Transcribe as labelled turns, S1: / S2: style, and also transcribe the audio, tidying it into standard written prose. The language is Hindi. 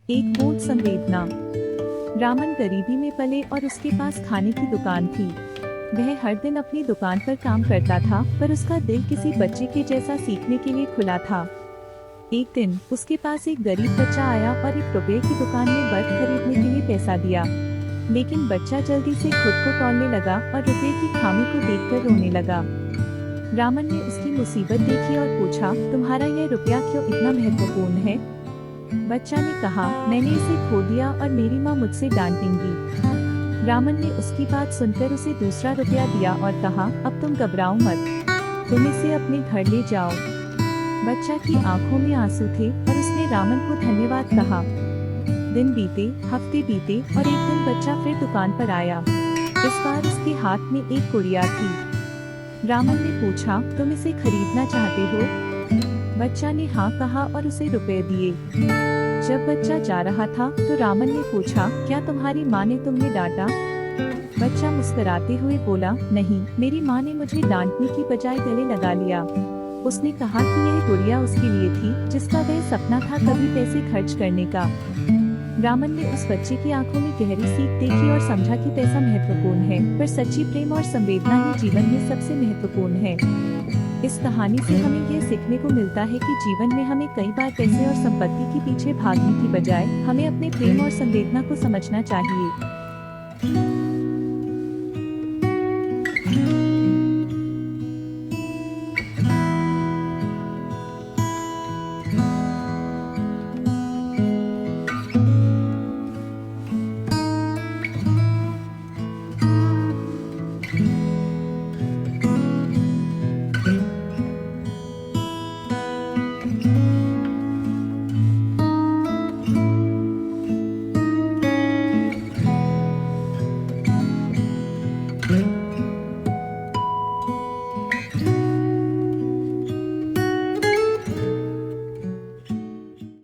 S1: एक बूंद संवेदना। रामन गरीबी में पले और उसके पास खाने की दुकान थी। वह हर दिन अपनी दुकान पर काम करता था, पर उसका दिल किसी बच्चे के जैसा सीखने के लिए खुला था। एक दिन उसके पास एक गरीब बच्चा आया और 1 रुपए की दुकान में बर्फ खरीदने के लिए पैसा दिया। लेकिन बच्चा जल्दी से खुद को तौलने लगा और रुपए की खामी को देखकर रोने लगा। रामन ने उसकी मुसीबत देखी और पूछा, तुम्हारा यह रुपया क्यों इतना महत्वपूर्ण है? बच्चा ने कहा, मैंने इसे खो दिया और मेरी माँ मुझसे डांटेंगी। रामन ने उसकी बात सुनकर उसे दूसरा रुपया दिया और कहा, अब तुम घबराओ मत, तुम इसे अपने घर ले जाओ। बच्चा की आंखों में आंसू थे और उसने रामन को धन्यवाद कहा। दिन बीते, हफ्ते बीते और एक दिन बच्चा फिर दुकान पर आया। इस बार उसके हाथ में एक गुड़िया थी। रामन ने पूछा, तुम इसे खरीदना चाहते हो? बच्चा ने हाँ कहा और उसे रुपए दिए। जब बच्चा जा रहा था तो रामन ने पूछा, क्या तुम्हारी माँ ने तुम्हें डांटा? बच्चा मुस्कुराते हुए बोला, नहीं, मेरी माँ ने मुझे डांटने की बजाय गले लगा लिया। उसने कहा कि यह गुड़िया उसके लिए थी, जिसका वह सपना था कभी पैसे खर्च करने का। रामन ने उस बच्चे की आंखों में गहरी सीख देखी और समझा कि पैसा महत्वपूर्ण है, पर सच्ची प्रेम और संवेदना ही जीवन में सबसे महत्वपूर्ण है। इस कहानी से हमें यह सीखने को मिलता है कि जीवन में हमें कई बार पैसे और संपत्ति के पीछे भागने की बजाय हमें अपने प्रेम और संवेदना को समझना चाहिए।